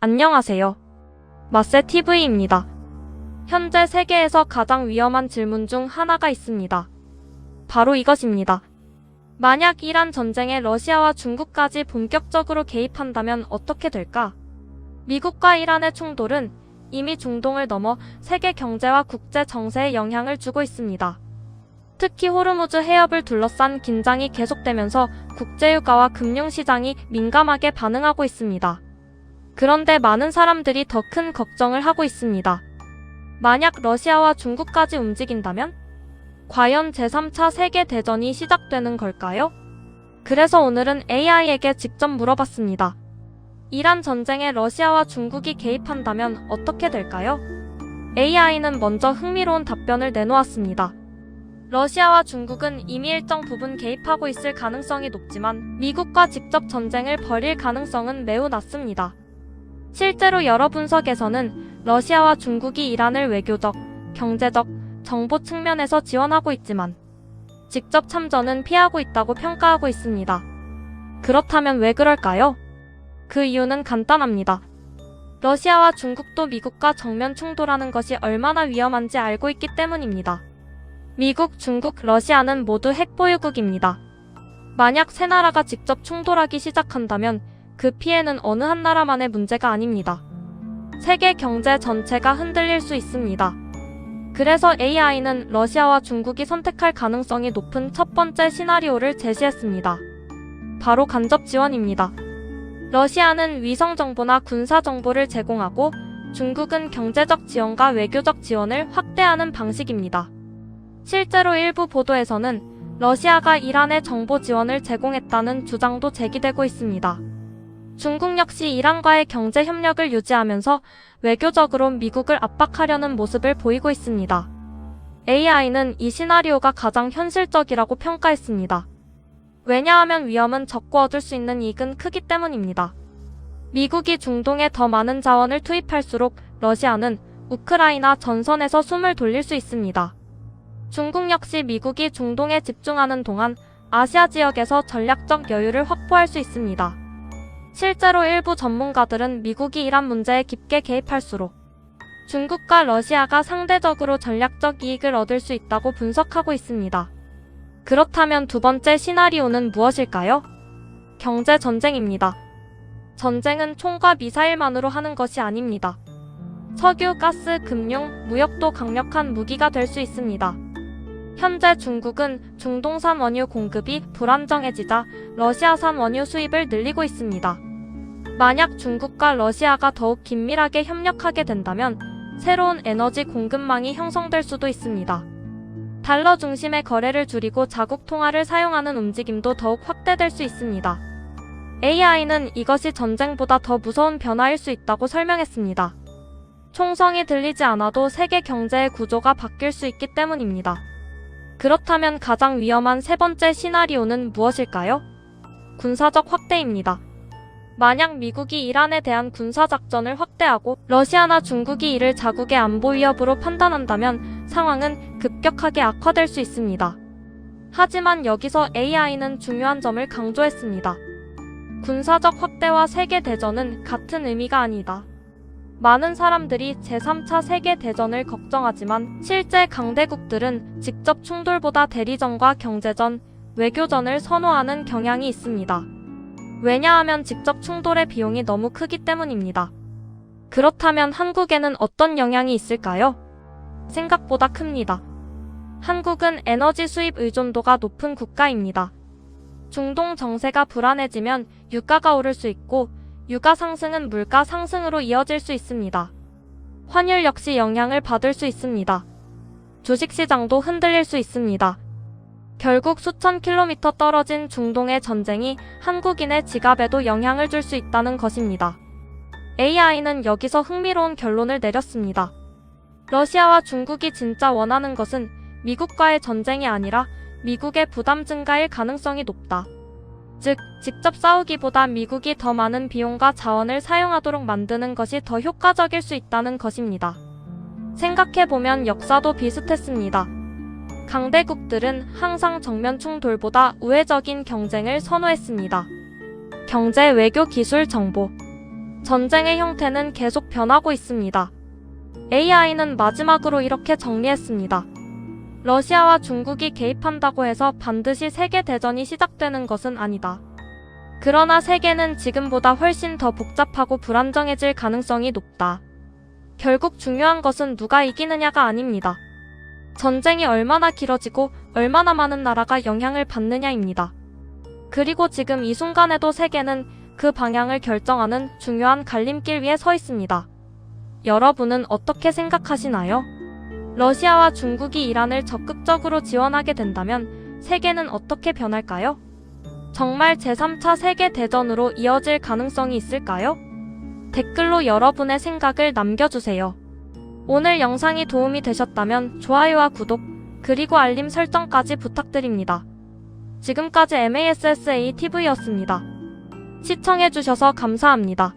안녕하세요. 마세TV입니다. 현재 세계에서 가장 위험한 질문 중 하나가 있습니다. 바로 이것입니다. 만약 이란 전쟁에 러시아와 중국까지 본격적으로 개입한다면 어떻게 될까? 미국과 이란의 충돌은 이미 중동을 넘어 세계 경제와 국제 정세에 영향을 주고 있습니다. 특히 호르무즈 해협을 둘러싼 긴장이 계속되면서 국제유가와 금융시장이 민감하게 반응하고 있습니다. 그런데 많은 사람들이 더 큰 걱정을 하고 있습니다. 만약 러시아와 중국까지 움직인다면? 과연 제3차 세계대전이 시작되는 걸까요? 그래서 오늘은 AI에게 직접 물어봤습니다. 이란 전쟁에 러시아와 중국이 개입한다면 어떻게 될까요? AI는 먼저 흥미로운 답변을 내놓았습니다. 러시아와 중국은 이미 일정 부분 개입하고 있을 가능성이 높지만 미국과 직접 전쟁을 벌일 가능성은 매우 낮습니다. 실제로 여러 분석에서는 러시아와 중국이 이란을 외교적, 경제적, 정보 측면에서 지원하고 있지만 직접 참전은 피하고 있다고 평가하고 있습니다. 그렇다면 왜 그럴까요? 그 이유는 간단합니다. 러시아와 중국도 미국과 정면 충돌하는 것이 얼마나 위험한지 알고 있기 때문입니다. 미국, 중국, 러시아는 모두 핵보유국입니다. 만약 세 나라가 직접 충돌하기 시작한다면 그 피해는 어느 한 나라만의 문제가 아닙니다. 세계 경제 전체가 흔들릴 수 있습니다. 그래서 AI는 러시아와 중국이 선택할 가능성이 높은 첫 번째 시나리오를 제시했습니다. 바로 간접 지원입니다. 러시아는 위성 정보나 군사 정보를 제공하고 중국은 경제적 지원과 외교적 지원을 확대하는 방식입니다. 실제로 일부 보도에서는 러시아가 이란에 정보 지원을 제공했다는 주장도 제기되고 있습니다. 중국 역시 이란과의 경제 협력을 유지하면서 외교적으로 미국을 압박하려는 모습을 보이고 있습니다. AI는 이 시나리오가 가장 현실적이라고 평가했습니다. 왜냐하면 위험은 적고 얻을 수 있는 이익은 크기 때문입니다. 미국이 중동에 더 많은 자원을 투입할수록 러시아는 우크라이나 전선에서 숨을 돌릴 수 있습니다. 중국 역시 미국이 중동에 집중하는 동안 아시아 지역에서 전략적 여유를 확보할 수 있습니다. 실제로 일부 전문가들은 미국이 이란 문제에 깊게 개입할수록 중국과 러시아가 상대적으로 전략적 이익을 얻을 수 있다고 분석하고 있습니다. 그렇다면 두 번째 시나리오는 무엇일까요? 경제 전쟁입니다. 전쟁은 총과 미사일만으로 하는 것이 아닙니다. 석유, 가스, 금융, 무역도 강력한 무기가 될 수 있습니다. 현재 중국은 중동산 원유 공급이 불안정해지자 러시아산 원유 수입을 늘리고 있습니다. 만약 중국과 러시아가 더욱 긴밀하게 협력하게 된다면 새로운 에너지 공급망이 형성될 수도 있습니다. 달러 중심의 거래를 줄이고 자국 통화를 사용하는 움직임도 더욱 확대될 수 있습니다. AI는 이것이 전쟁보다 더 무서운 변화일 수 있다고 설명했습니다. 총성이 들리지 않아도 세계 경제의 구조가 바뀔 수 있기 때문입니다. 그렇다면 가장 위험한 세 번째 시나리오는 무엇일까요? 군사적 확대입니다. 만약 미국이 이란에 대한 군사작전을 확대하고 러시아나 중국이 이를 자국의 안보 위협으로 판단한다면 상황은 급격하게 악화될 수 있습니다. 하지만 여기서 AI는 중요한 점을 강조했습니다. 군사적 확대와 세계대전은 같은 의미가 아니다. 많은 사람들이 제3차 세계대전을 걱정하지만 실제 강대국들은 직접 충돌보다 대리전과 경제전, 외교전을 선호하는 경향이 있습니다. 왜냐하면 직접 충돌의 비용이 너무 크기 때문입니다. 그렇다면 한국에는 어떤 영향이 있을까요? 생각보다 큽니다. 한국은 에너지 수입 의존도가 높은 국가입니다. 중동 정세가 불안해지면 유가가 오를 수 있고 유가 상승은 물가 상승으로 이어질 수 있습니다. 환율 역시 영향을 받을 수 있습니다. 주식시장도 흔들릴 수 있습니다. 결국 수천 킬로미터 떨어진 중동의 전쟁이 한국인의 지갑에도 영향을 줄 수 있다는 것입니다. AI는 여기서 흥미로운 결론을 내렸습니다. 러시아와 중국이 진짜 원하는 것은 미국과의 전쟁이 아니라 미국의 부담 증가일 가능성이 높다. 즉, 직접 싸우기보다 미국이 더 많은 비용과 자원을 사용하도록 만드는 것이 더 효과적일 수 있다는 것입니다. 생각해보면 역사도 비슷했습니다. 강대국들은 항상 정면 충돌보다 우회적인 경쟁을 선호했습니다. 경제, 외교, 기술, 정보. 전쟁의 형태는 계속 변하고 있습니다. AI는 마지막으로 이렇게 정리했습니다. 러시아와 중국이 개입한다고 해서 반드시 세계대전이 시작되는 것은 아니다. 그러나 세계는 지금보다 훨씬 더 복잡하고 불안정해질 가능성이 높다. 결국 중요한 것은 누가 이기느냐가 아닙니다. 전쟁이 얼마나 길어지고 얼마나 많은 나라가 영향을 받느냐입니다. 그리고 지금 이 순간에도 세계는 그 방향을 결정하는 중요한 갈림길 위에 서 있습니다. 여러분은 어떻게 생각하시나요? 러시아와 중국이 이란을 적극적으로 지원하게 된다면 세계는 어떻게 변할까요? 정말 제3차 세계대전으로 이어질 가능성이 있을까요? 댓글로 여러분의 생각을 남겨주세요. 오늘 영상이 도움이 되셨다면 좋아요와 구독, 그리고 알림 설정까지 부탁드립니다. 지금까지 MASSATV였습니다. 시청해주셔서 감사합니다.